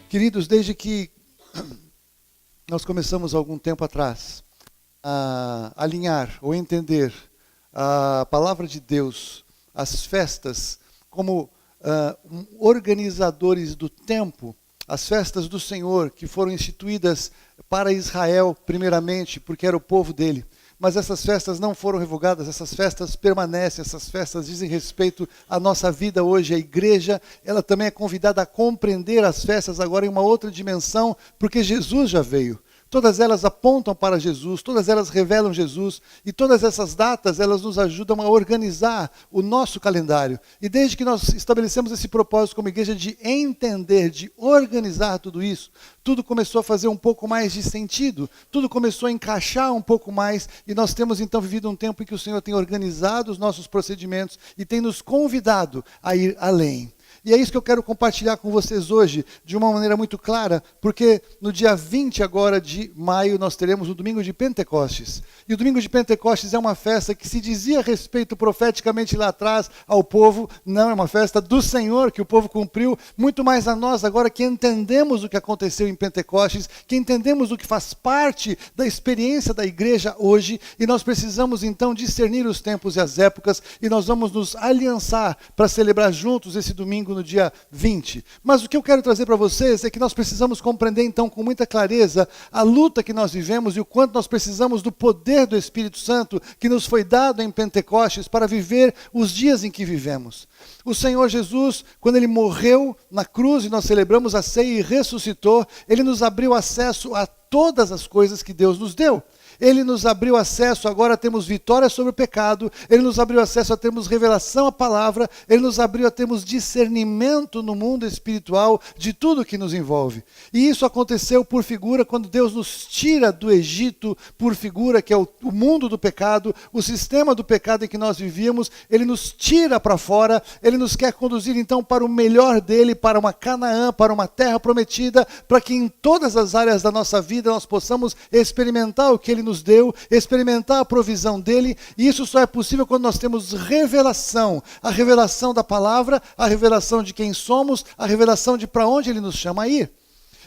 Queridos, desde que nós começamos há algum tempo atrás a alinhar ou entender a palavra de Deus, as festas, como organizadores do tempo, as festas do Senhor que foram instituídas para Israel primeiramente, porque era o povo dele. Mas essas festas não foram revogadas, essas festas permanecem, essas festas dizem respeito à nossa vida hoje. A igreja, ela também é convidada a compreender as festas agora em uma outra dimensão, porque Jesus já veio. Todas elas apontam para Jesus, todas elas revelam Jesus, e todas essas datas, elas nos ajudam a organizar o nosso calendário. E desde que nós estabelecemos esse propósito como igreja de entender, de organizar tudo isso, tudo começou a fazer um pouco mais de sentido, tudo começou a encaixar um pouco mais, e nós temos então vivido um tempo em que o Senhor tem organizado os nossos procedimentos e tem nos convidado a ir além. E é isso que eu quero compartilhar com vocês hoje, de uma maneira muito clara, porque no dia 20 agora de maio nós teremos o Domingo de Pentecostes. E o Domingo de Pentecostes é uma festa que se dizia respeito profeticamente lá atrás ao povo, não, é uma festa do Senhor que o povo cumpriu, muito mais a nós agora que entendemos o que aconteceu em Pentecostes, que entendemos o que faz parte da experiência da igreja hoje, e nós precisamos então discernir os tempos e as épocas, e nós vamos nos aliançar para celebrar juntos esse domingo no dia 20. Mas o que eu quero trazer para vocês é que nós precisamos compreender então com muita clareza a luta que nós vivemos e o quanto nós precisamos do poder do Espírito Santo que nos foi dado em Pentecostes para viver os dias em que vivemos. O Senhor Jesus, quando Ele morreu na cruz e nós celebramos a ceia e ressuscitou, Ele nos abriu acesso a todas as coisas que Deus nos deu. Ele nos abriu acesso, agora temos vitória sobre o pecado, Ele nos abriu acesso a termos revelação à palavra, Ele nos abriu a termos discernimento no mundo espiritual de tudo que nos envolve. E isso aconteceu por figura quando Deus nos tira do Egito, por figura que é o mundo do pecado, o sistema do pecado em que nós vivíamos, Ele nos tira para fora, Ele nos quer conduzir então para o melhor dEle, para uma Canaã, para uma terra prometida, para que em todas as áreas da nossa vida nós possamos experimentar o que Ele nos deu, experimentar a provisão dele, e isso só é possível quando nós temos revelação, a revelação da palavra, a revelação de quem somos, a revelação de para onde ele nos chama a ir.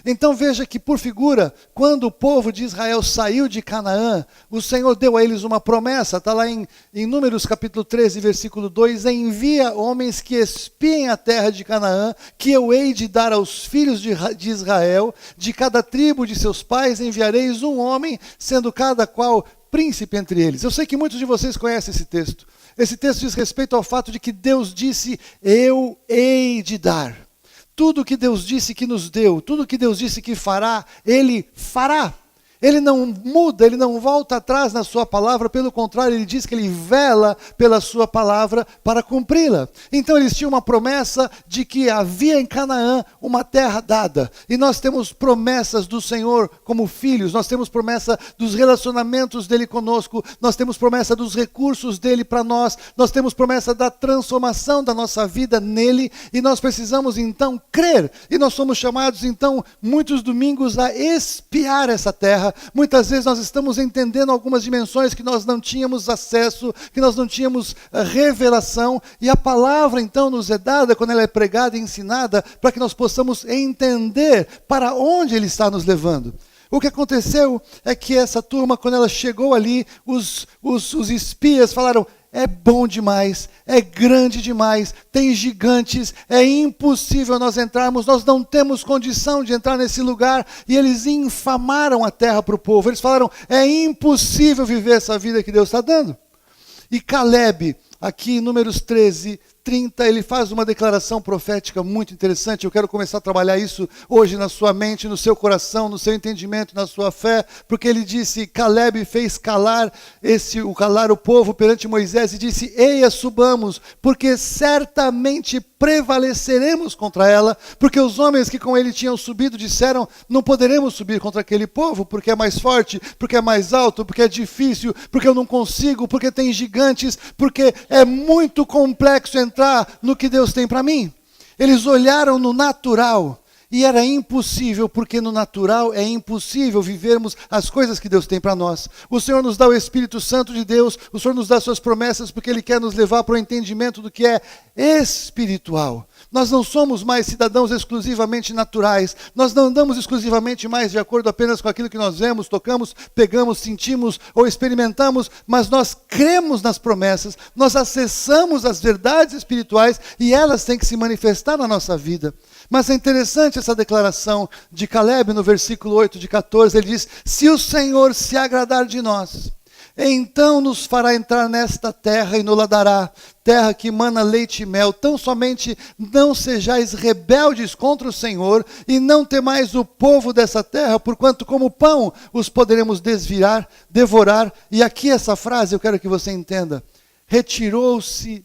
Então veja que por figura, quando o povo de Israel saiu de Canaã, o Senhor deu a eles uma promessa, está lá em Números capítulo 13, versículo 2, envia homens que espiem a terra de Canaã, que eu hei de dar aos filhos de Israel, de cada tribo de seus pais enviareis um homem, sendo cada qual príncipe entre eles. Eu sei que muitos de vocês conhecem esse texto. Esse texto diz respeito ao fato de que Deus disse, eu hei de dar. Tudo que Deus disse que nos deu, tudo que Deus disse que fará, Ele fará. Ele não muda, Ele não volta atrás na sua palavra, pelo contrário, Ele diz que Ele vela pela sua palavra para cumpri-la. Então eles tinham uma promessa de que havia em Canaã uma terra dada. E nós temos promessas do Senhor como filhos, nós temos promessa dos relacionamentos dEle conosco, nós temos promessa dos recursos dEle para nós, nós temos promessa da transformação da nossa vida nele, e nós precisamos então crer. E nós somos chamados então, muitos domingos, a espiar essa terra. Muitas vezes nós estamos entendendo algumas dimensões que nós não tínhamos acesso, que nós não tínhamos revelação, e a palavra então nos é dada quando ela é pregada e ensinada, para que nós possamos entender para onde Ele está nos levando. O que aconteceu é que essa turma, quando ela chegou ali, os espias falaram, é bom demais, é grande demais, tem gigantes, é impossível nós entrarmos, nós não temos condição de entrar nesse lugar. E eles infamaram a terra para o povo, eles falaram, é impossível viver essa vida que Deus está dando. E Caleb, aqui em Números 13, 30, ele faz uma declaração profética muito interessante. Eu quero começar a trabalhar isso hoje na sua mente, no seu coração, no seu entendimento, na sua fé, porque ele disse, Caleb fez calar o povo perante Moisés e disse, eia, subamos, porque certamente prevaleceremos contra ela, porque os homens que com ele tinham subido disseram, não poderemos subir contra aquele povo, porque é mais forte, porque é mais alto, porque é difícil, porque eu não consigo, porque tem gigantes, porque é muito complexo entrar no que Deus tem para mim. Eles olharam no natural e era impossível, porque no natural é impossível vivermos as coisas que Deus tem para nós. O Senhor nos dá o Espírito Santo de Deus, o Senhor nos dá suas promessas, porque Ele quer nos levar para o entendimento do que é espiritual. Nós não somos mais cidadãos exclusivamente naturais, nós não andamos exclusivamente mais de acordo apenas com aquilo que nós vemos, tocamos, pegamos, sentimos ou experimentamos, mas nós cremos nas promessas, nós acessamos as verdades espirituais e elas têm que se manifestar na nossa vida. Mas é interessante essa declaração de Caleb no versículo 8 de 14, ele diz, se o Senhor se agradar de nós, então nos fará entrar nesta terra e nos dará, terra que emana leite e mel, tão somente não sejais rebeldes contra o Senhor e não temais o povo dessa terra, porquanto como pão os poderemos desviar, devorar. E aqui essa frase eu quero que você entenda, retirou-se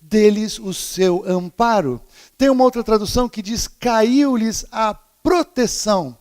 deles o seu amparo. Tem uma outra tradução que diz, caiu-lhes a proteção.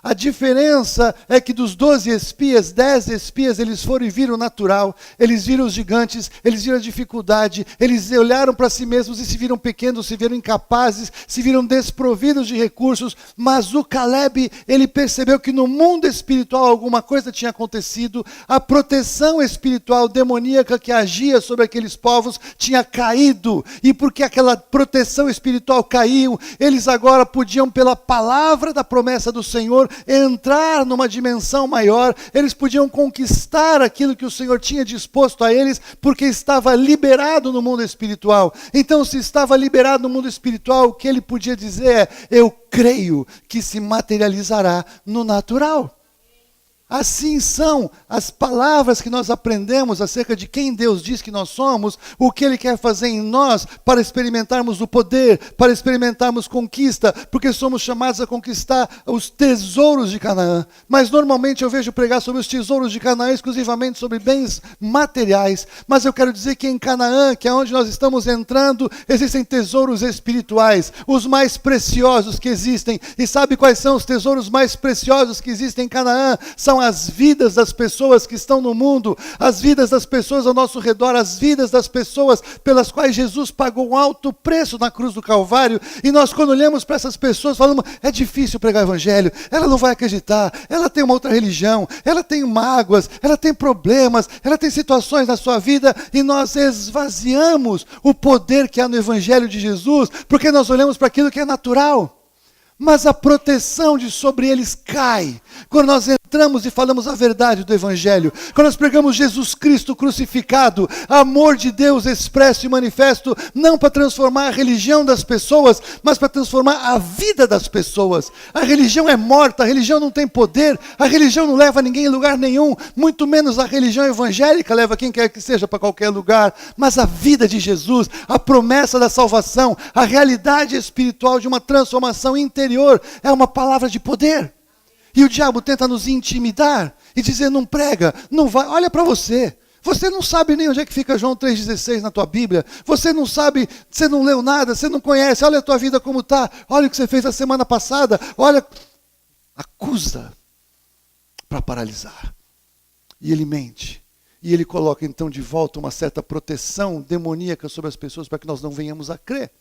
A diferença é que dos 12 espias, 10 espias, eles foram e viram o natural, eles viram os gigantes, eles viram a dificuldade, eles olharam para si mesmos e se viram pequenos, se viram incapazes, se viram desprovidos de recursos, mas o Caleb, ele percebeu que no mundo espiritual alguma coisa tinha acontecido, a proteção espiritual demoníaca que agia sobre aqueles povos tinha caído, e porque aquela proteção espiritual caiu, eles agora podiam, pela palavra da promessa do Senhor, entrar numa dimensão maior, eles podiam conquistar aquilo que o Senhor tinha disposto a eles, porque estava liberado no mundo espiritual. Então, se estava liberado no mundo espiritual, o que ele podia dizer é, eu creio que se materializará no natural. Assim são as palavras que nós aprendemos acerca de quem Deus diz que nós somos, o que Ele quer fazer em nós para experimentarmos o poder, para experimentarmos conquista, porque somos chamados a conquistar os tesouros de Canaã. Mas normalmente eu vejo pregar sobre os tesouros de Canaã exclusivamente sobre bens materiais, mas eu quero dizer que em Canaã, que é onde nós estamos entrando, existem tesouros espirituais, os mais preciosos que existem. E sabe quais são os tesouros mais preciosos que existem em Canaã? São as vidas das pessoas que estão no mundo, as vidas das pessoas ao nosso redor, as vidas das pessoas pelas quais Jesus pagou um alto preço na cruz do Calvário, e nós quando olhamos para essas pessoas falamos, é difícil pregar o evangelho, ela não vai acreditar, ela tem uma outra religião, ela tem mágoas, ela tem problemas, ela tem situações na sua vida, e nós esvaziamos o poder que há no evangelho de Jesus, porque nós olhamos para aquilo que é natural. Mas a proteção de sobre eles cai quando nós entramos e falamos a verdade do Evangelho, quando nós pregamos Jesus Cristo crucificado, amor de Deus expresso e manifesto, não para transformar a religião das pessoas, mas para transformar a vida das pessoas. A religião é morta, a religião não tem poder, a religião não leva ninguém em lugar nenhum, muito menos a religião evangélica leva quem quer que seja para qualquer lugar, mas a vida de Jesus, a promessa da salvação, a realidade espiritual de uma transformação interior, é uma palavra de poder. E o diabo tenta nos intimidar e dizer, não prega, não vai, olha para você. Você não sabe nem onde é que fica João 3,16 na tua Bíblia. Você não sabe, você não leu nada, você não conhece. Olha a tua vida como está. Olha o que você fez a semana passada. Olha, acusa para paralisar. E ele mente. E ele coloca então de volta uma certa proteção demoníaca sobre as pessoas para que nós não venhamos a crer.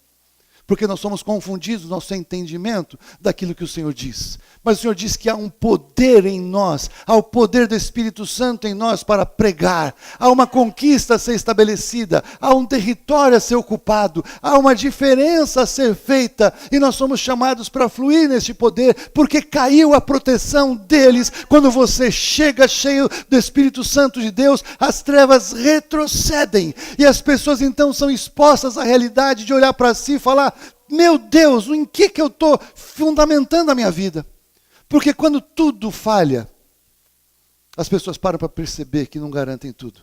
Porque nós somos confundidos no nosso entendimento daquilo que o Senhor diz. Mas o Senhor diz que há um poder em nós, há o poder do Espírito Santo em nós para pregar, há uma conquista a ser estabelecida, há um território a ser ocupado, há uma diferença a ser feita, e nós somos chamados para fluir neste poder, porque caiu a proteção deles. Quando você chega cheio do Espírito Santo de Deus, as trevas retrocedem, e as pessoas então são expostas à realidade de olhar para si e falar, meu Deus, em que eu estou fundamentando a minha vida? Porque quando tudo falha, as pessoas param para perceber que não garantem tudo.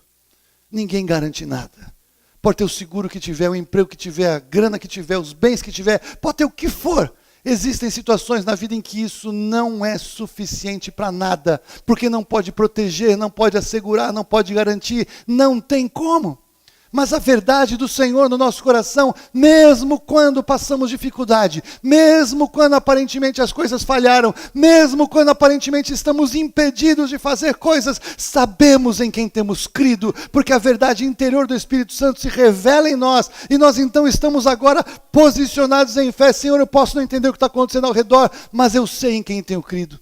Ninguém garante nada. pode ter o seguro que tiver, o emprego que tiver, a grana que tiver, os bens que tiver, pode ter o que for. Existem situações na vida em que isso não é suficiente para nada, porque não pode proteger, não pode assegurar, não pode garantir, não tem como. Mas a verdade do Senhor no nosso coração, mesmo quando passamos dificuldade, mesmo quando aparentemente as coisas falharam, mesmo quando aparentemente estamos impedidos de fazer coisas, sabemos em quem temos crido, porque a verdade interior do Espírito Santo se revela em nós, e nós então estamos agora posicionados em fé. Senhor, eu posso não entender o que está acontecendo ao redor, mas eu sei em quem tenho crido.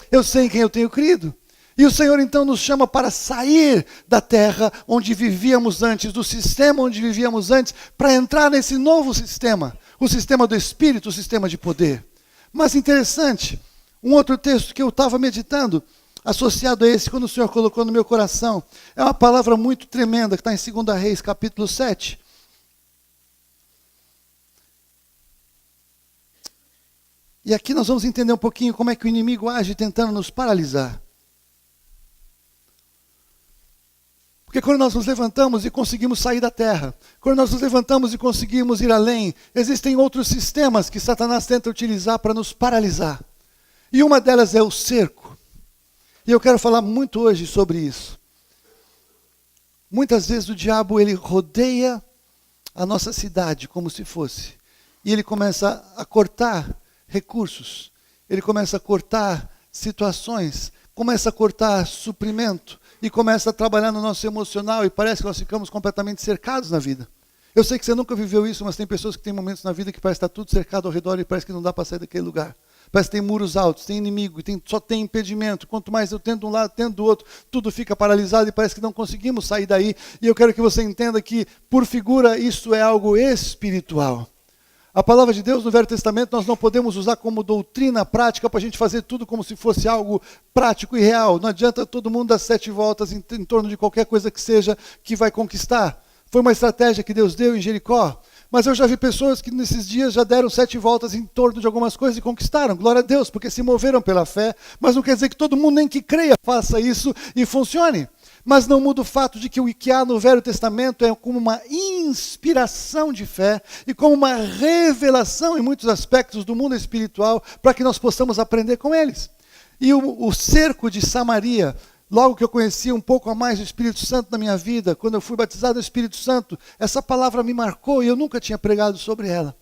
Eu sei em quem eu tenho crido. E o Senhor então nos chama para sair da terra onde vivíamos antes, do sistema onde vivíamos antes, para entrar nesse novo sistema, o sistema do Espírito, o sistema de poder. Mas interessante, um outro texto que eu estava meditando, associado a esse, quando o Senhor colocou no meu coração, é uma palavra muito tremenda, que está em 2 Reis, capítulo 7. E aqui nós vamos entender um pouquinho como é que o inimigo age tentando nos paralisar. Porque quando nós nos levantamos e conseguimos sair da terra, quando nós nos levantamos e conseguimos ir além, existem outros sistemas que Satanás tenta utilizar para nos paralisar. E uma delas é o cerco. E eu quero falar muito hoje sobre isso. Muitas vezes o diabo ele rodeia a nossa cidade como se fosse. E ele começa a cortar recursos, ele começa a cortar situações, começa a cortar suprimento. E começa a trabalhar no nosso emocional e parece que nós ficamos completamente cercados na vida. Eu sei que você nunca viveu isso, mas tem pessoas que têm momentos na vida que parece que está tudo cercado ao redor e parece que não dá para sair daquele lugar. Parece que tem muros altos, tem inimigo, só tem impedimento. Quanto mais eu tento de um lado, tento do outro, tudo fica paralisado e parece que não conseguimos sair daí. E eu quero que você entenda que, por figura, isso é algo espiritual. A palavra de Deus no Velho Testamento nós não podemos usar como doutrina prática para a gente fazer tudo como se fosse algo prático e real. Não adianta todo mundo dar 7 voltas em torno de qualquer coisa que seja que vai conquistar. Foi uma estratégia que Deus deu em Jericó. Mas eu já vi pessoas que nesses dias já deram 7 voltas em torno de algumas coisas e conquistaram. Glória a Deus, porque se moveram pela fé. Mas não quer dizer que todo mundo, nem que creia, faça isso e funcione. Mas não muda o fato de que o que há no Velho Testamento é como uma inspiração de fé e como uma revelação em muitos aspectos do mundo espiritual para que nós possamos aprender com eles. E o cerco de Samaria, logo que eu conheci um pouco a mais do Espírito Santo na minha vida, quando eu fui batizado no Espírito Santo, essa palavra me marcou e eu nunca tinha pregado sobre ela.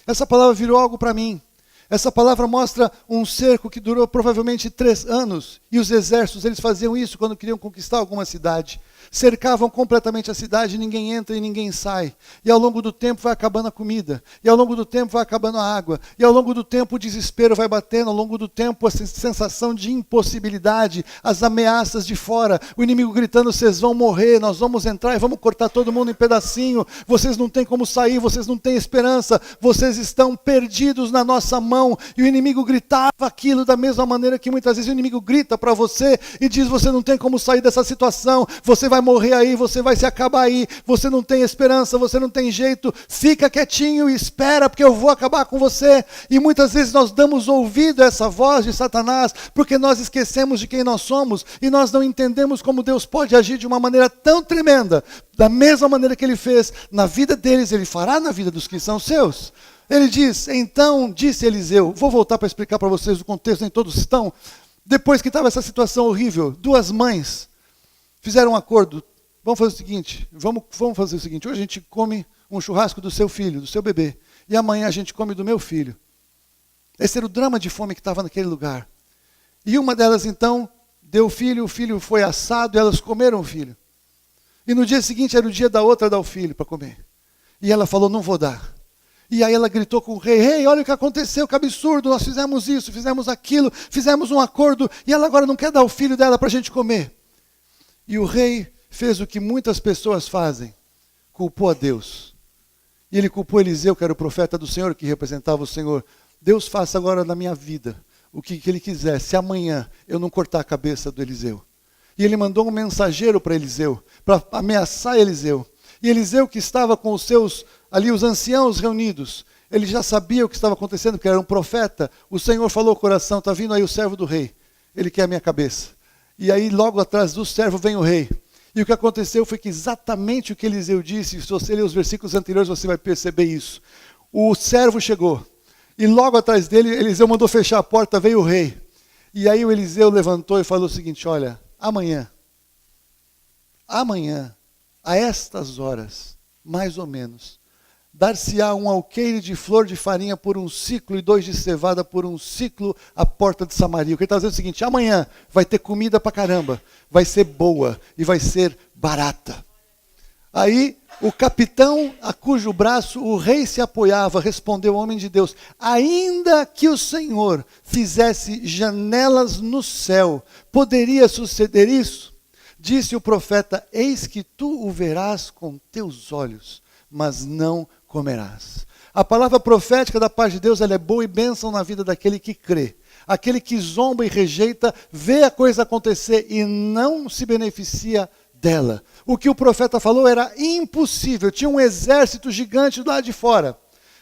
Essa palavra virou algo para mim. Essa palavra mostra um cerco que durou provavelmente 3 anos. E os exércitos, eles faziam isso quando queriam conquistar alguma cidade. Cercavam completamente a cidade, ninguém entra e ninguém sai. E ao longo do tempo vai acabando a comida. E ao longo do tempo vai acabando a água. E ao longo do tempo o desespero vai batendo. Ao longo do tempo a sensação de impossibilidade, as ameaças de fora. O inimigo gritando, vocês vão morrer, nós vamos entrar e vamos cortar todo mundo em pedacinho. Vocês não têm como sair, vocês não têm esperança. Vocês estão perdidos na nossa mão. E o inimigo gritava aquilo da mesma maneira que muitas vezes o inimigo grita para você e diz, você não tem como sair dessa situação. Você vai morrer aí, você vai se acabar aí, você não tem esperança, você não tem jeito, fica quietinho e espera, porque eu vou acabar com você. E muitas vezes nós damos ouvido a essa voz de Satanás, porque nós esquecemos de quem nós somos, e nós não entendemos como Deus pode agir de uma maneira tão tremenda, da mesma maneira que Ele fez na vida deles, Ele fará na vida dos que são seus. Ele diz, então disse Eliseu, vou voltar para explicar para vocês o contexto, nem todos estão, depois que estava essa situação horrível, 2 mães, fizeram um acordo, vamos fazer o seguinte, hoje a gente come um churrasco do seu filho, do seu bebê, e amanhã a gente come do meu filho. Esse era o drama de fome que estava naquele lugar. E uma delas então deu o filho foi assado e elas comeram o filho. E no dia seguinte era o dia da outra dar o filho para comer. E ela falou, não vou dar. E aí ela gritou com o rei, rei, olha o que aconteceu, que absurdo, nós fizemos isso, fizemos aquilo, fizemos um acordo, e ela agora não quer dar o filho dela para a gente comer. E o rei fez o que muitas pessoas fazem, culpou a Deus. E ele culpou Eliseu, que era o profeta do Senhor, que representava o Senhor. Deus faça agora na minha vida o que Ele quiser, se amanhã eu não cortar a cabeça do Eliseu. E ele mandou um mensageiro para Eliseu, para ameaçar Eliseu. E Eliseu, que estava com os anciãos reunidos, ele já sabia o que estava acontecendo, porque era um profeta. O Senhor falou ao coração, está vindo aí o servo do rei, ele quer a minha cabeça. E aí logo atrás do servo vem o rei. E o que aconteceu foi que exatamente o que Eliseu disse, se você ler os versículos anteriores, você vai perceber isso. O servo chegou, e logo atrás dele, Eliseu mandou fechar a porta, veio o rei. E aí o Eliseu levantou e falou o seguinte, olha, amanhã, a estas horas, mais ou menos, dar-se-á um alqueire de flor de farinha por 1 siclo e 2 de cevada por 1 siclo à porta de Samaria. O que ele está dizendo é o seguinte, amanhã vai ter comida pra caramba, vai ser boa e vai ser barata. Aí o capitão a cujo braço o rei se apoiava respondeu ao homem de Deus, ainda que o Senhor fizesse janelas no céu, poderia suceder isso? Disse o profeta, eis que tu o verás com teus olhos, mas não comerás. A palavra profética da parte de Deus, ela é boa e bênção na vida daquele que crê. Aquele que zomba e rejeita, vê a coisa acontecer e não se beneficia dela. O que o profeta falou era impossível, tinha um exército gigante do lado de fora.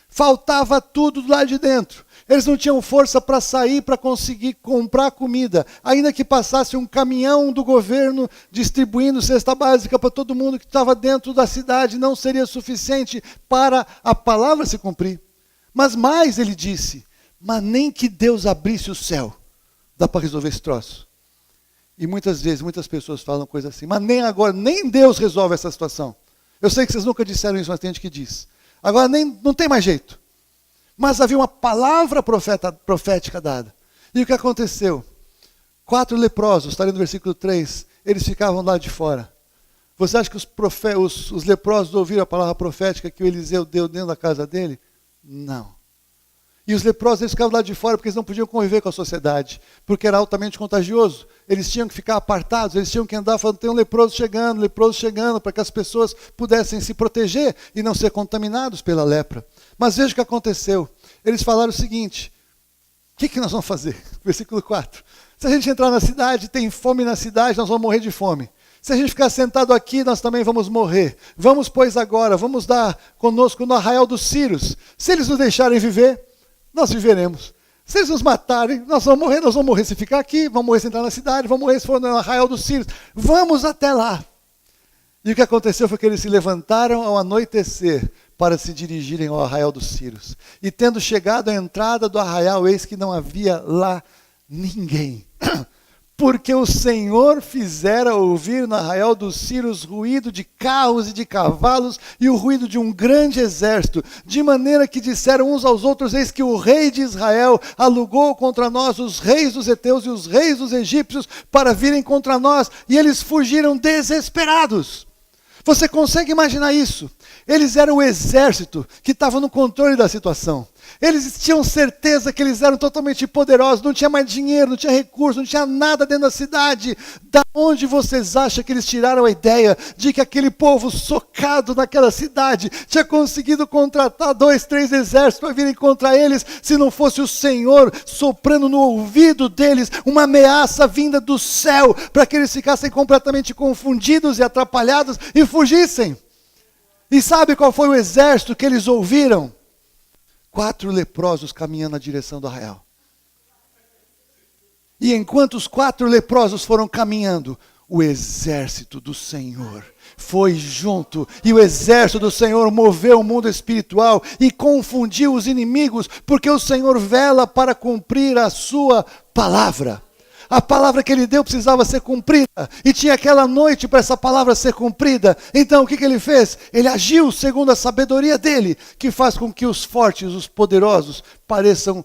Faltava tudo do lado de dentro. Eles não tinham força para sair, para conseguir comprar comida. Ainda que passasse um caminhão do governo distribuindo cesta básica para todo mundo que estava dentro da cidade, não seria suficiente para a palavra se cumprir. Mas mais ele disse, mas nem que Deus abrisse o céu, dá para resolver esse troço. E muitas vezes, muitas pessoas falam coisas assim, mas nem agora, nem Deus resolve essa situação. Eu sei que vocês nunca disseram isso, mas tem gente que diz. Agora não tem mais jeito. Mas havia uma palavra profética dada. E o que aconteceu? 4 leprosos, está ali no versículo 3, eles ficavam lá de fora. Você acha que os leprosos ouviram a palavra profética que o Eliseu deu dentro da casa dele? Não. E os leprosos eles ficavam lá de fora porque eles não podiam conviver com a sociedade, porque era altamente contagioso. Eles tinham que ficar apartados, eles tinham que andar falando, tem um leproso chegando, para que as pessoas pudessem se proteger e não ser contaminados pela lepra. Mas veja o que aconteceu. Eles falaram o seguinte, o que nós vamos fazer? Versículo 4. Se a gente entrar na cidade, tem fome na cidade, nós vamos morrer de fome. Se a gente ficar sentado aqui, nós também vamos morrer. Vamos, pois, agora, vamos dar conosco no arraial dos Círios. Se eles nos deixarem viver, nós viveremos. Se eles nos matarem, nós vamos morrer se ficar aqui, vamos morrer se entrar na cidade, vamos morrer se for no arraial dos Círios. Vamos até lá. E o que aconteceu foi que eles se levantaram ao anoitecer para se dirigirem ao arraial dos Círios. E tendo chegado à entrada do arraial, eis que não havia lá ninguém. Porque o Senhor fizera ouvir no arraial dos Círios ruído de carros e de cavalos e o ruído de um grande exército, de maneira que disseram uns aos outros, eis que o rei de Israel alugou contra nós os reis dos heteus e os reis dos egípcios para virem contra nós, e eles fugiram desesperados. Você consegue imaginar isso? Eles eram o exército que estava no controle da situação. Eles tinham certeza que eles eram totalmente poderosos, não tinha mais dinheiro, não tinha recurso, não tinha nada dentro da cidade. Da onde vocês acham que eles tiraram a ideia de que aquele povo socado naquela cidade tinha conseguido contratar 2, 3 exércitos para virem contra eles, se não fosse o Senhor soprando no ouvido deles uma ameaça vinda do céu, para que eles ficassem completamente confundidos e atrapalhados e fugissem? E sabe qual foi o exército que eles ouviram? 4 leprosos caminhando na direção do arraial. E enquanto os 4 leprosos foram caminhando, o exército do Senhor foi junto. E o exército do Senhor moveu o mundo espiritual e confundiu os inimigos, porque o Senhor vela para cumprir a sua palavra. A palavra que ele deu precisava ser cumprida. E tinha aquela noite para essa palavra ser cumprida. Então o que ele fez? Ele agiu segundo a sabedoria dele, que faz com que os fortes, os poderosos, pareçam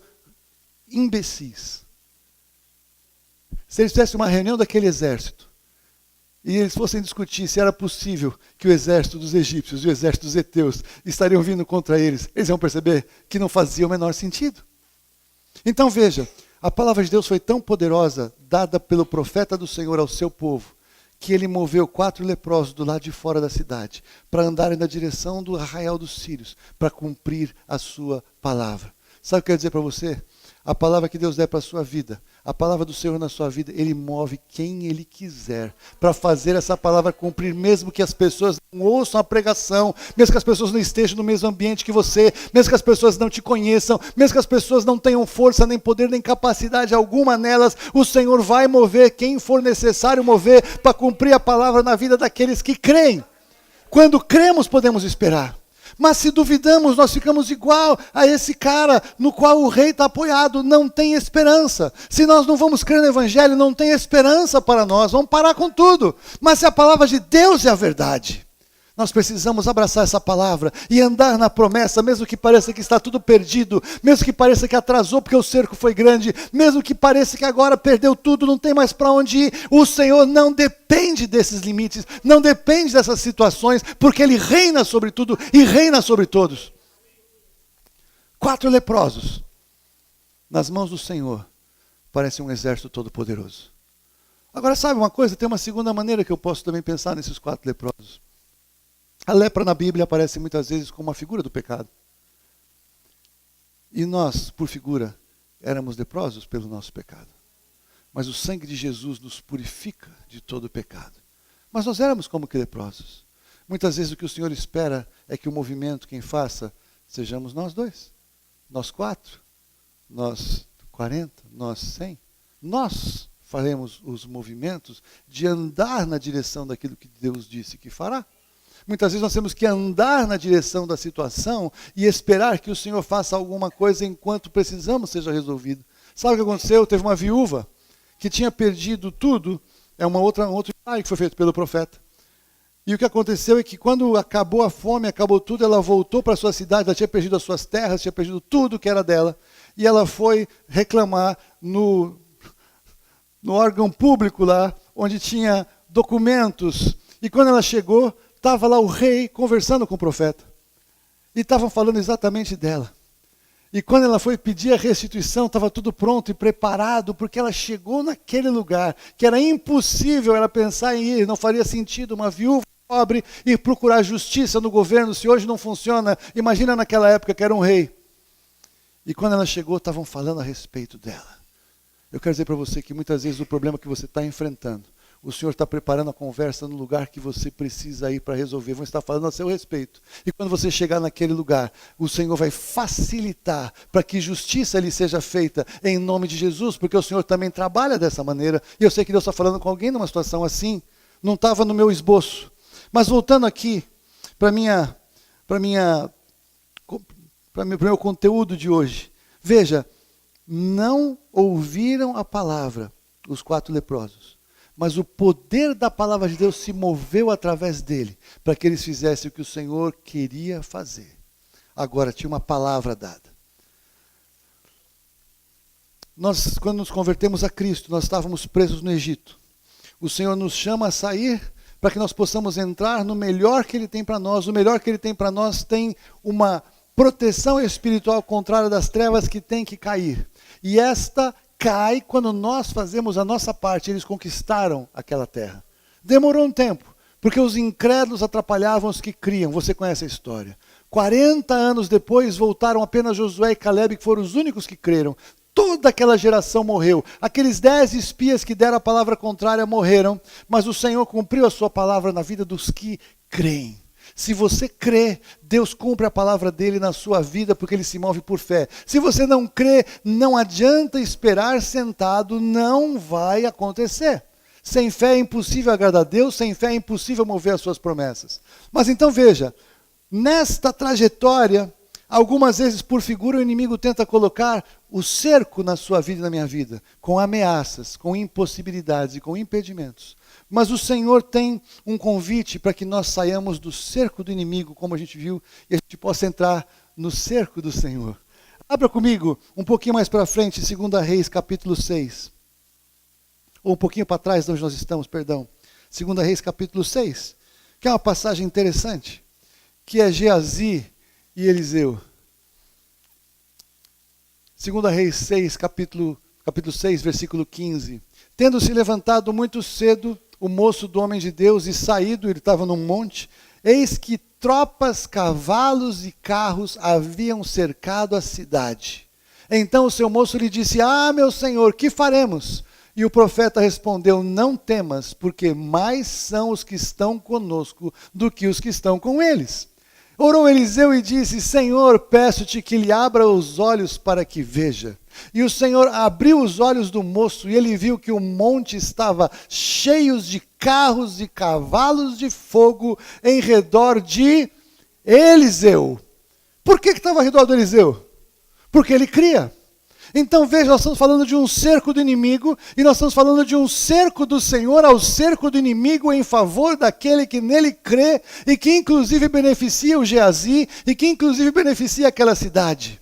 imbecis. Se eles fizessem uma reunião daquele exército, e eles fossem discutir se era possível que o exército dos egípcios e o exército dos heteus estariam vindo contra eles, eles iam perceber que não fazia o menor sentido. Então veja, a palavra de Deus foi tão poderosa, dada pelo profeta do Senhor ao seu povo, que ele moveu 4 leprosos do lado de fora da cidade, para andarem na direção do arraial dos Círios, para cumprir a sua palavra. Sabe o que eu quero dizer para você? A palavra que Deus der para a sua vida, a palavra do Senhor na sua vida, Ele move quem Ele quiser para fazer essa palavra cumprir, mesmo que as pessoas não ouçam a pregação, mesmo que as pessoas não estejam no mesmo ambiente que você, mesmo que as pessoas não te conheçam, mesmo que as pessoas não tenham força, nem poder, nem capacidade alguma nelas, o Senhor vai mover quem for necessário mover para cumprir a palavra na vida daqueles que creem. Quando cremos, podemos esperar. Mas se duvidamos, nós ficamos igual a esse cara no qual o rei está apoiado, não tem esperança. Se nós não vamos crer no Evangelho, não tem esperança para nós, vamos parar com tudo. Mas se a palavra de Deus é a verdade, nós precisamos abraçar essa palavra e andar na promessa, mesmo que pareça que está tudo perdido, mesmo que pareça que atrasou porque o cerco foi grande, mesmo que pareça que agora perdeu tudo, não tem mais para onde ir. O Senhor não depende desses limites, não depende dessas situações, porque Ele reina sobre tudo e reina sobre todos. 4 leprosos, nas mãos do Senhor, parece um exército todo-poderoso. Agora sabe uma coisa, tem uma segunda maneira que eu posso também pensar nesses 4 leprosos. A lepra na Bíblia aparece muitas vezes como uma figura do pecado. E nós, por figura, éramos leprosos pelo nosso pecado. Mas o sangue de Jesus nos purifica de todo o pecado. Mas nós éramos como que leprosos. Muitas vezes o que o Senhor espera é que o movimento, quem faça, sejamos nós 2. Nós 4. Nós 40. Nós 100. Nós faremos os movimentos de andar na direção daquilo que Deus disse que fará. Muitas vezes nós temos que andar na direção da situação e esperar que o Senhor faça alguma coisa enquanto precisamos seja resolvido. Sabe o que aconteceu? Teve uma viúva que tinha perdido tudo, um outro ensaio que foi feito pelo profeta. E o que aconteceu é que quando acabou a fome, acabou tudo, ela voltou para a sua cidade, ela tinha perdido as suas terras, tinha perdido tudo que era dela. E ela foi reclamar no órgão público lá, onde tinha documentos. E quando ela chegou, estava lá o rei conversando com o profeta. E estavam falando exatamente dela. E quando ela foi pedir a restituição, estava tudo pronto e preparado, porque ela chegou naquele lugar, que era impossível ela pensar em ir, não faria sentido uma viúva pobre ir procurar justiça no governo, se hoje não funciona, imagina naquela época que era um rei. E quando ela chegou, estavam falando a respeito dela. Eu quero dizer para você que muitas vezes o problema que você está enfrentando, o Senhor está preparando a conversa no lugar que você precisa ir para resolver. Vão estar falando a seu respeito. E quando você chegar naquele lugar, o Senhor vai facilitar para que justiça lhe seja feita em nome de Jesus, porque o Senhor também trabalha dessa maneira. E eu sei que Deus está falando com alguém numa situação assim. Não estava no meu esboço. Mas voltando aqui para o meu conteúdo de hoje. Veja, não ouviram a palavra, os 4 leprosos. Mas o poder da palavra de Deus se moveu através dele, para que eles fizessem o que o Senhor queria fazer. Agora, tinha uma palavra dada. Nós, quando nos convertemos a Cristo, nós estávamos presos no Egito. O Senhor nos chama a sair para que nós possamos entrar no melhor que Ele tem para nós. O melhor que Ele tem para nós tem uma proteção espiritual contrária das trevas que tem que cair. E esta cai quando nós fazemos a nossa parte. Eles conquistaram aquela terra. Demorou um tempo, porque os incrédulos atrapalhavam os que criam. Você conhece a história. 40 anos depois, voltaram apenas Josué e Calebe, que foram os únicos que creram. Toda aquela geração morreu. Aqueles 10 espias que deram a palavra contrária morreram, mas o Senhor cumpriu a sua palavra na vida dos que creem. Se você crê, Deus cumpre a palavra dele na sua vida, porque ele se move por fé. Se você não crê, não adianta esperar sentado, não vai acontecer. Sem fé é impossível agradar a Deus, sem fé é impossível mover as suas promessas. Mas então veja, nesta trajetória, algumas vezes por figura o inimigo tenta colocar o cerco na sua vida e na minha vida, com ameaças, com impossibilidades e com impedimentos. Mas o Senhor tem um convite para que nós saiamos do cerco do inimigo, como a gente viu, e a gente possa entrar no cerco do Senhor. Abra comigo um pouquinho mais para frente, 2 Reis, capítulo 6. Ou um pouquinho para trás de onde nós estamos, perdão. 2 Reis, capítulo 6, que é uma passagem interessante, que é Geazi e Eliseu. 2 Reis 6, capítulo 6, versículo 15. Tendo se levantado muito cedo, o moço do homem de Deus, e saído, ele estava num monte, eis que tropas, cavalos e carros haviam cercado a cidade. Então o seu moço lhe disse: ah, meu senhor, que faremos? E o profeta respondeu: não temas, porque mais são os que estão conosco do que os que estão com eles. Orou Eliseu e disse: Senhor, peço-te que lhe abra os olhos para que veja. E o Senhor abriu os olhos do moço, e ele viu que o monte estava cheio de carros e cavalos de fogo em redor de Eliseu. Por que estava ao redor do Eliseu? Porque ele cria. Então veja, nós estamos falando de um cerco do inimigo, e nós estamos falando de um cerco do Senhor ao cerco do inimigo em favor daquele que nele crê, e que inclusive beneficia o Geazi, e que inclusive beneficia aquela cidade.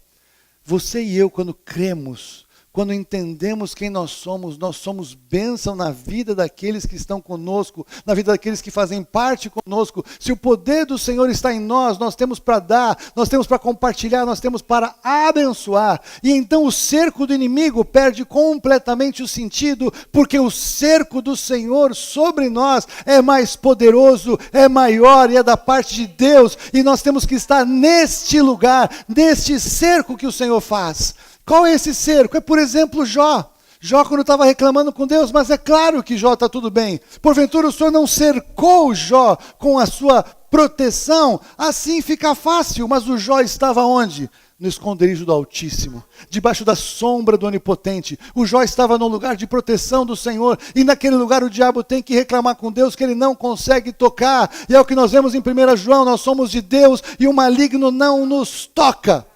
Você e eu, quando cremos, quando entendemos quem nós somos bênção na vida daqueles que estão conosco, na vida daqueles que fazem parte conosco. Se o poder do Senhor está em nós, nós temos para dar, nós temos para compartilhar, nós temos para abençoar. E então o cerco do inimigo perde completamente o sentido, porque o cerco do Senhor sobre nós é mais poderoso, é maior e é da parte de Deus. E nós temos que estar neste lugar, neste cerco que o Senhor faz. Qual é esse cerco? É, por exemplo, Jó. Jó, quando estava reclamando com Deus, mas é claro que Jó está tudo bem. Porventura o Senhor não cercou Jó com a sua proteção? Assim fica fácil. Mas o Jó estava onde? No esconderijo do Altíssimo, debaixo da sombra do Onipotente. O Jó estava no lugar de proteção do Senhor, e naquele lugar o diabo tem que reclamar com Deus que ele não consegue tocar. E é o que nós vemos em 1 João, nós somos de Deus e o maligno não nos toca.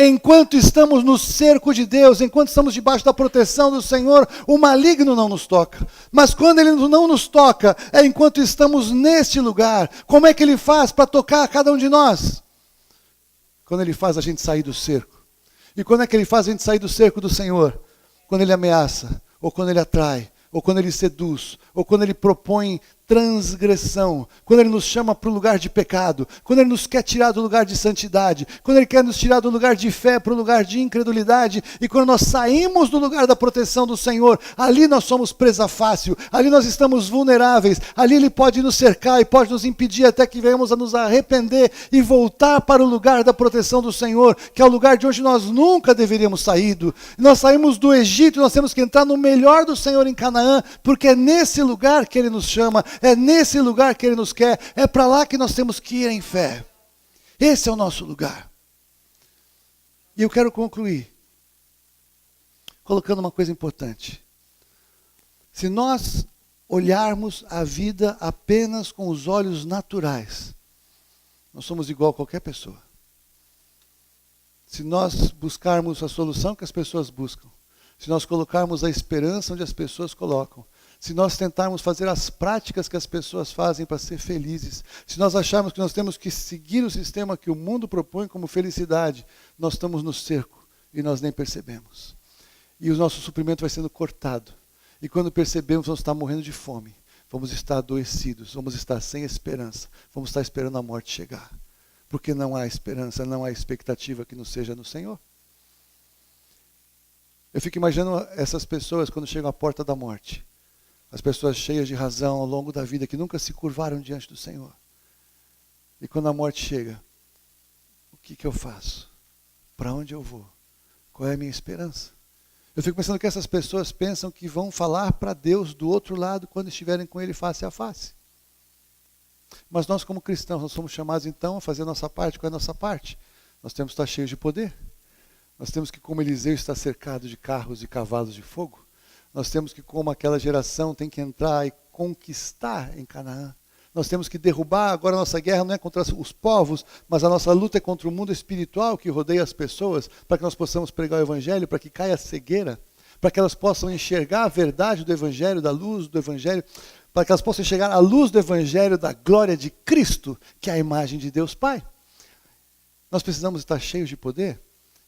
Enquanto estamos no cerco de Deus, enquanto estamos debaixo da proteção do Senhor, o maligno não nos toca. Mas quando ele não nos toca, é enquanto estamos neste lugar. Como é que ele faz para tocar a cada um de nós? Quando ele faz a gente sair do cerco. E quando é que ele faz a gente sair do cerco do Senhor? Quando ele ameaça, ou quando ele atrai, ou quando ele seduz, ou quando ele propõe transgressão, quando ele nos chama para o lugar de pecado, quando ele nos quer tirar do lugar de santidade, quando ele quer nos tirar do lugar de fé para o lugar de incredulidade, e quando nós saímos do lugar da proteção do Senhor, ali nós somos presa fácil, ali nós estamos vulneráveis, ali ele pode nos cercar e pode nos impedir até que venhamos a nos arrepender e voltar para o lugar da proteção do Senhor, que é o lugar de onde nós nunca deveríamos saído. Nós saímos do Egito e nós temos que entrar no melhor do Senhor em Canaã, porque é nesse lugar que ele nos chama, é nesse lugar que ele nos quer, é para lá que nós temos que ir em fé. Esse é o nosso lugar. E eu quero concluir colocando uma coisa importante. Se nós olharmos a vida apenas com os olhos naturais, nós somos igual a qualquer pessoa. Se nós buscarmos a solução que as pessoas buscam, se nós colocarmos a esperança onde as pessoas colocam, se nós tentarmos fazer as práticas que as pessoas fazem para ser felizes, se nós acharmos que nós temos que seguir o sistema que o mundo propõe como felicidade, nós estamos no cerco e nós nem percebemos. E o nosso suprimento vai sendo cortado. E quando percebemos, vamos estar morrendo de fome, vamos estar adoecidos, vamos estar sem esperança, vamos estar esperando a morte chegar. Porque não há esperança, não há expectativa que não seja no Senhor. Eu fico imaginando essas pessoas quando chegam à porta da morte. As pessoas cheias de razão ao longo da vida que nunca se curvaram diante do Senhor. E quando a morte chega, o que eu faço? Para onde eu vou? Qual é a minha esperança? Eu fico pensando que essas pessoas pensam que vão falar para Deus do outro lado quando estiverem com Ele face a face. Mas nós como cristãos, nós somos chamados então a fazer a nossa parte. Qual é a nossa parte? Nós temos que estar cheios de poder. Nós temos que, como Eliseu, estar cercado de carros e cavalos de fogo. Nós temos que, como aquela geração, tem que entrar e conquistar em Canaã. Nós temos que derrubar, agora a nossa guerra não é contra os povos, mas a nossa luta é contra o mundo espiritual que rodeia as pessoas, para que nós possamos pregar o Evangelho, para que caia a cegueira, para que elas possam enxergar a verdade do Evangelho, da luz do Evangelho, para que elas possam enxergar a luz do Evangelho, da glória de Cristo, que é a imagem de Deus Pai. Nós precisamos estar cheios de poder.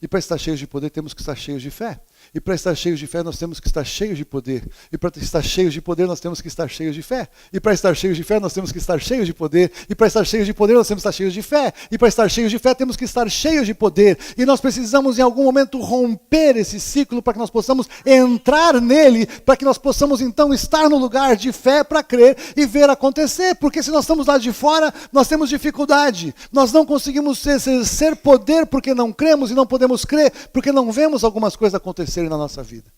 E para estar cheios de poder, temos que estar cheios de fé. E para estar cheios de fé, nós temos que estar cheios de poder. E para estar cheios de poder, nós temos que estar cheios de fé. E para estar cheios de fé, nós temos que estar cheios de poder. E para estar cheios de poder, nós temos que estar cheios de fé. E para estar cheios de fé, temos que estar cheios de poder. E nós precisamos, em algum momento, romper esse ciclo para que nós possamos entrar nele, para que nós possamos, então, estar no lugar de fé para crer e ver acontecer. Porque se nós estamos lá de fora, nós temos dificuldade. Nós não conseguimos ser poder porque não cremos e não podemos crer porque não vemos algumas coisas acontecerem na nossa vida.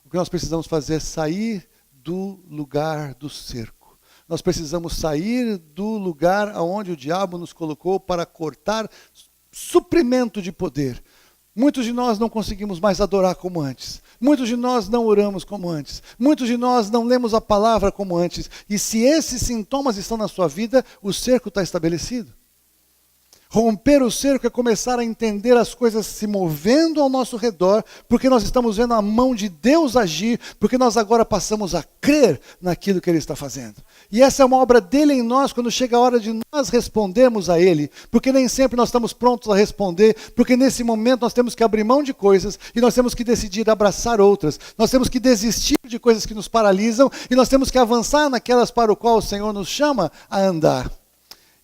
O que nós precisamos fazer é sair do lugar do cerco. Nós precisamos sair do lugar onde o diabo nos colocou para cortar suprimento de poder. Muitos de nós não conseguimos mais adorar como antes. Muitos de nós não oramos como antes. Muitos de nós não lemos a palavra como antes. E se esses sintomas estão na sua vida, o cerco está estabelecido. Romper o cerco é começar a entender as coisas se movendo ao nosso redor, porque nós estamos vendo a mão de Deus agir, porque nós agora passamos a crer naquilo que Ele está fazendo. E essa é uma obra dele em nós, quando chega a hora de nós respondermos a Ele, porque nem sempre nós estamos prontos a responder, porque nesse momento nós temos que abrir mão de coisas, e nós temos que decidir abraçar outras, nós temos que desistir de coisas que nos paralisam, e nós temos que avançar naquelas para o qual o Senhor nos chama a andar.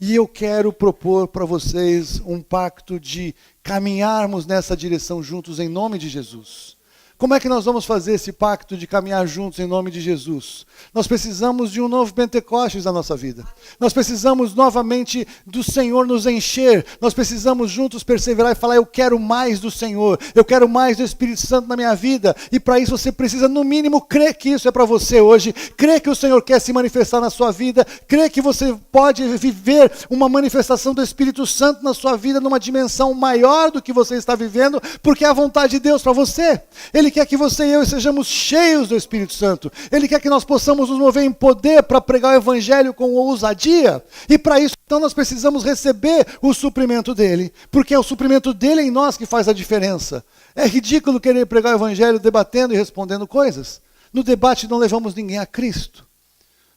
E eu quero propor para vocês um pacto de caminharmos nessa direção juntos em nome de Jesus. Como é que nós vamos fazer esse pacto de caminhar juntos em nome de Jesus? Nós precisamos de um novo Pentecostes na nossa vida. Nós precisamos novamente do Senhor nos encher. Nós precisamos juntos perseverar e falar, eu quero mais do Senhor. Eu quero mais do Espírito Santo na minha vida. E para isso você precisa, no mínimo, crer que isso é para você hoje. Crer que o Senhor quer se manifestar na sua vida. Crer que você pode viver uma manifestação do Espírito Santo na sua vida numa dimensão maior do que você está vivendo, porque é a vontade de Deus para você. Ele quer que você e eu sejamos cheios do Espírito Santo. Ele quer que nós possamos nos mover em poder para pregar o Evangelho com ousadia. E para isso, então, nós precisamos receber o suprimento dele. Porque é o suprimento dele em nós que faz a diferença. É ridículo querer pregar o Evangelho debatendo e respondendo coisas. No debate não levamos ninguém a Cristo.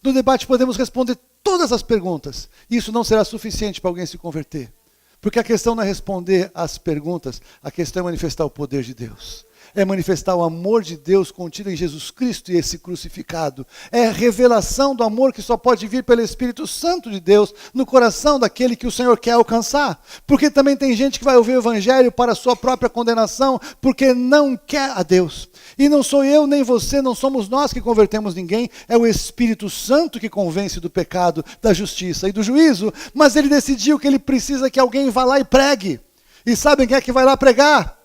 No debate podemos responder todas as perguntas. Isso não será suficiente para alguém se converter. Porque a questão não é responder às perguntas, a questão é manifestar o poder de Deus. É manifestar o amor de Deus contido em Jesus Cristo e esse crucificado. É a revelação do amor que só pode vir pelo Espírito Santo de Deus no coração daquele que o Senhor quer alcançar. Porque também tem gente que vai ouvir o Evangelho para a sua própria condenação, porque não quer a Deus. E não sou eu nem você, não somos nós que convertemos ninguém, é o Espírito Santo que convence do pecado, da justiça e do juízo. Mas ele decidiu que ele precisa que alguém vá lá e pregue. E sabem quem é que vai lá pregar?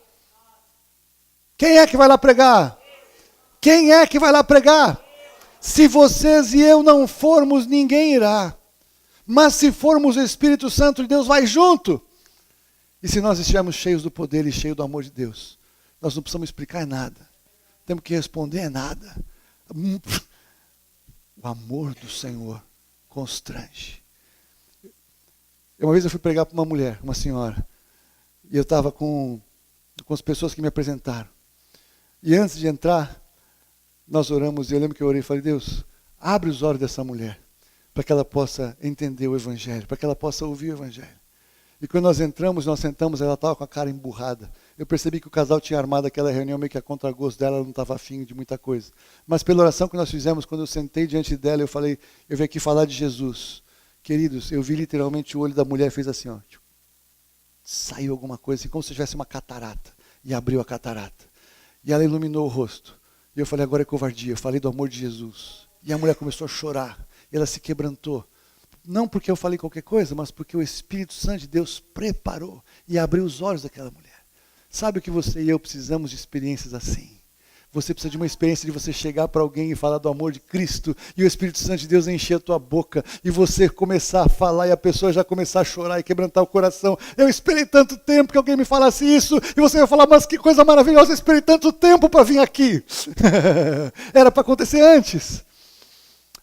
Quem é que vai lá pregar? Quem é que vai lá pregar? Se vocês e eu não formos, ninguém irá. Mas se formos, o Espírito Santo de Deus vai junto. E se nós estivermos cheios do poder e cheios do amor de Deus, nós não precisamos explicar nada. Temos que responder nada. O amor do Senhor constrange. Uma vez eu fui pregar para uma mulher, uma senhora. E eu estava com as pessoas que me apresentaram. E antes de entrar, nós oramos, e eu lembro que eu orei e falei, Deus, abre os olhos dessa mulher, para que ela possa entender o Evangelho, para que ela possa ouvir o Evangelho. E quando nós entramos, nós sentamos, ela estava com a cara emburrada. Eu percebi que o casal tinha armado aquela reunião meio que a contragosto dela, ela não estava afim de muita coisa. Mas pela oração que nós fizemos, quando eu sentei diante dela, eu falei, eu vim aqui falar de Jesus. Queridos, eu vi literalmente o olho da mulher fez assim, ó, saiu alguma coisa, assim, como se tivesse uma catarata, e abriu a catarata. E ela iluminou o rosto. E eu falei, agora é covardia. Eu falei do amor de Jesus. E a mulher começou a chorar. E ela se quebrantou. Não porque eu falei qualquer coisa, mas porque o Espírito Santo de Deus preparou e abriu os olhos daquela mulher. Sabe o que você e eu precisamos de experiências assim? Você precisa de uma experiência de você chegar para alguém e falar do amor de Cristo, e o Espírito Santo de Deus encher a tua boca, e você começar a falar, e a pessoa já começar a chorar e quebrantar o coração. Eu esperei tanto tempo que alguém me falasse isso, e você vai falar, mas que coisa maravilhosa, eu esperei tanto tempo para vir aqui. Era para acontecer antes.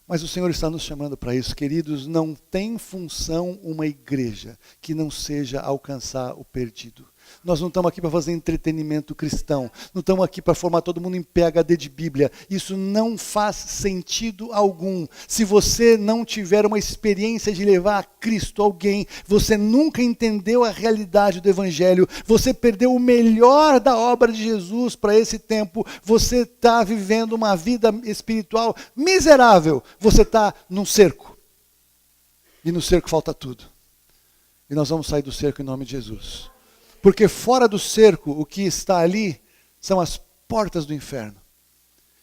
Mas o Senhor está nos chamando para isso. Queridos, não tem função uma igreja que não seja alcançar o perdido. Nós não estamos aqui para fazer entretenimento cristão. Não estamos aqui para formar todo mundo em PhD de Bíblia. Isso não faz sentido algum. Se você não tiver uma experiência de levar a Cristo a alguém, você nunca entendeu a realidade do Evangelho. Você perdeu o melhor da obra de Jesus para esse tempo. Você está vivendo uma vida espiritual miserável. Você está num cerco. E no cerco falta tudo. E nós vamos sair do cerco em nome de Jesus. Porque fora do cerco, o que está ali são as portas do inferno.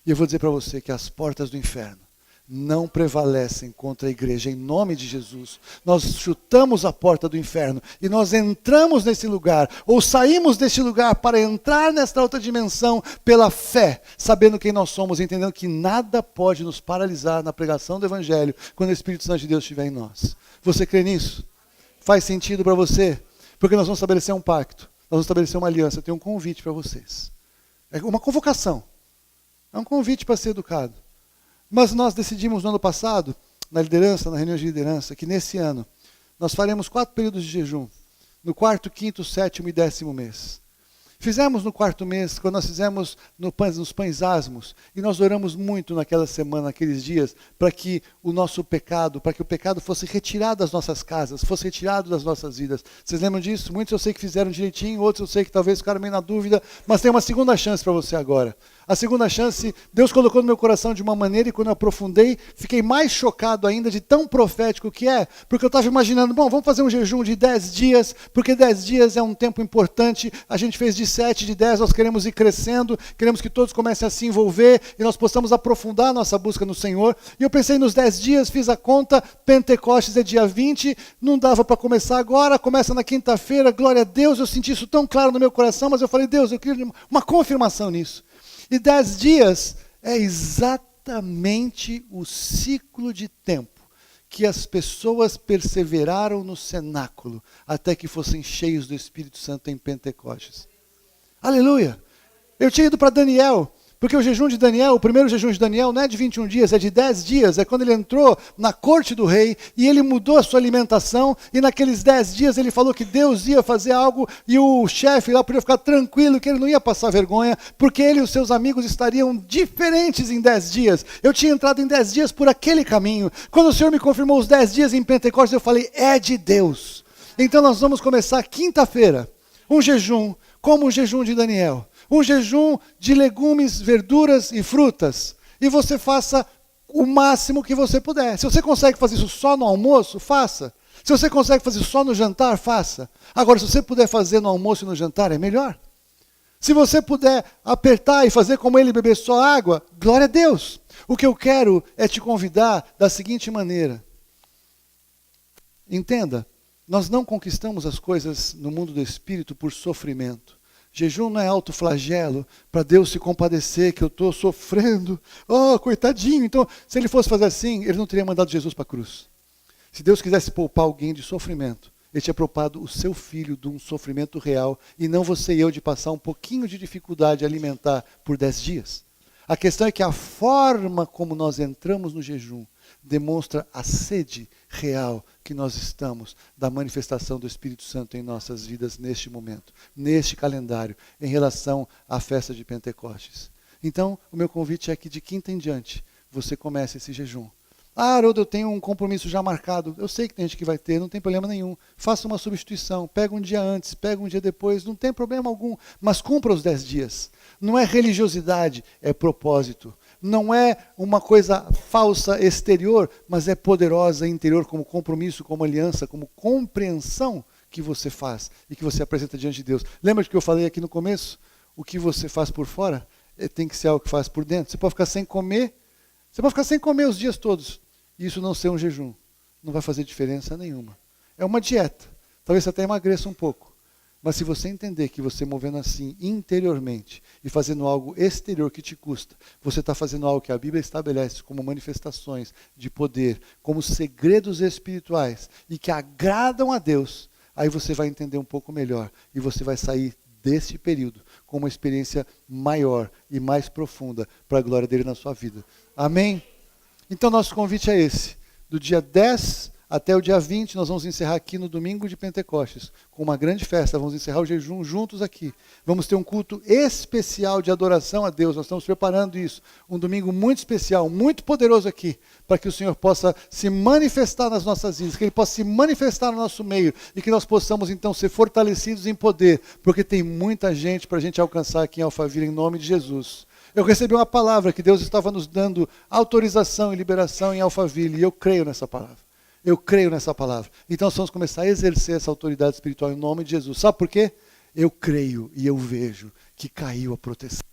E eu vou dizer para você que as portas do inferno não prevalecem contra a igreja em nome de Jesus. Nós chutamos a porta do inferno e nós entramos nesse lugar, ou saímos deste lugar para entrar nesta outra dimensão pela fé, sabendo quem nós somos, entendendo que nada pode nos paralisar na pregação do Evangelho quando o Espírito Santo de Deus estiver em nós. Você crê nisso? Faz sentido para você? Porque nós vamos estabelecer um pacto, nós vamos estabelecer uma aliança. Eu tenho um convite para vocês. É uma convocação. É um convite para ser educado. Mas nós decidimos no ano passado, na liderança, na reunião de liderança, que nesse ano nós faremos 4 períodos de jejum. No 4º, 5º, 7º e 10º mês. Fizemos no 4º mês, quando nós fizemos nos pães asmos, e nós oramos muito naquela semana, naqueles dias, para que o nosso pecado, para que o pecado fosse retirado das nossas casas, fosse retirado das nossas vidas. Vocês lembram disso? Muitos eu sei que fizeram direitinho, outros eu sei que talvez ficaram meio na dúvida, mas tem uma segunda chance para você agora. A segunda chance, Deus colocou no meu coração de uma maneira, e quando eu aprofundei, fiquei mais chocado ainda de tão profético que é, porque eu estava imaginando, bom, vamos fazer um jejum de 10 dias, porque 10 dias é um tempo importante, a gente fez de 7, de 10, nós queremos ir crescendo, queremos que todos comecem a se envolver, e nós possamos aprofundar a nossa busca no Senhor. E eu pensei nos 10 dias, fiz a conta, Pentecostes é dia 20, não dava para começar agora, começa na quinta-feira, glória a Deus, eu senti isso tão claro no meu coração, mas eu falei, Deus, eu queria uma confirmação nisso. E 10 dias é exatamente o ciclo de tempo que as pessoas perseveraram no cenáculo até que fossem cheios do Espírito Santo em Pentecostes. Aleluia! Eu tinha ido para Daniel, porque o jejum de Daniel, o primeiro jejum de Daniel não é de 21 dias, é de 10 dias. É quando ele entrou na corte do rei e ele mudou a sua alimentação. E naqueles 10 dias ele falou que Deus ia fazer algo e o chefe lá podia ficar tranquilo, que ele não ia passar vergonha, porque ele e os seus amigos estariam diferentes em 10 dias. Eu tinha entrado em 10 dias por aquele caminho. Quando o Senhor me confirmou os 10 dias em Pentecostes, eu falei, é de Deus. Então nós vamos começar quinta-feira, um jejum, como o jejum de Daniel. Um jejum de legumes, verduras e frutas. E você faça o máximo que você puder. Se você consegue fazer isso só no almoço, faça. Se você consegue fazer só no jantar, faça. Agora, se você puder fazer no almoço e no jantar, é melhor. Se você puder apertar e fazer como ele, beber só água, glória a Deus. O que eu quero é te convidar da seguinte maneira. Entenda, nós não conquistamos as coisas no mundo do espírito por sofrimento. Jejum não é autoflagelo para Deus se compadecer que eu estou sofrendo. Oh, coitadinho. Então, se ele fosse fazer assim, ele não teria mandado Jesus para a cruz. Se Deus quisesse poupar alguém de sofrimento, ele tinha poupado o seu filho de um sofrimento real e não você e eu de passar um pouquinho de dificuldade alimentar por 10 dias. A questão é que a forma como nós entramos no jejum demonstra a sede real que nós estamos da manifestação do Espírito Santo em nossas vidas neste momento, neste calendário, em relação à festa de Pentecostes. Então, o meu convite é que de quinta em diante, você comece esse jejum. Ah, Haroldo, eu tenho um compromisso já marcado. Eu sei que tem gente que vai ter, não tem problema nenhum. Faça uma substituição, pega um dia antes, pega um dia depois, não tem problema algum. Mas cumpra os 10 dias. Não é religiosidade, é propósito. Não é uma coisa falsa exterior, mas é poderosa interior como compromisso, como aliança, como compreensão que você faz e que você apresenta diante de Deus. Lembra de que eu falei aqui no começo? O que você faz por fora tem que ser algo que faz por dentro. Você pode ficar sem comer os dias todos. E isso não ser um jejum. Não vai fazer diferença nenhuma. É uma dieta. Talvez você até emagreça um pouco. Mas se você entender que você movendo assim interiormente e fazendo algo exterior que te custa, você está fazendo algo que a Bíblia estabelece como manifestações de poder, como segredos espirituais e que agradam a Deus, aí você vai entender um pouco melhor e você vai sair desse período com uma experiência maior e mais profunda para a glória dele na sua vida. Amém? Então nosso convite é esse, do dia 10 Até o dia 20, nós vamos encerrar aqui no domingo de Pentecostes, com uma grande festa. Vamos encerrar o jejum juntos aqui. Vamos ter um culto especial de adoração a Deus. Nós estamos preparando isso. Um domingo muito especial, muito poderoso aqui, para que o Senhor possa se manifestar nas nossas vidas, que Ele possa se manifestar no nosso meio e que nós possamos, então, ser fortalecidos em poder, porque tem muita gente para a gente alcançar aqui em Alphaville, em nome de Jesus. Eu recebi uma palavra que Deus estava nos dando autorização e liberação em Alphaville, e eu creio nessa palavra. Eu creio nessa palavra. Então nós vamos começar a exercer essa autoridade espiritual em nome de Jesus. Sabe por quê? Eu creio e eu vejo que caiu a proteção.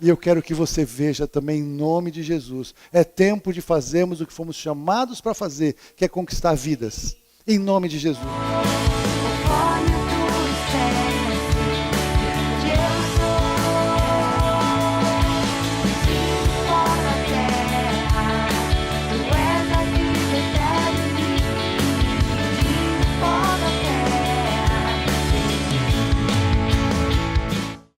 E eu quero que você veja também em nome de Jesus. É tempo de fazermos o que fomos chamados para fazer, que é conquistar vidas. Em nome de Jesus.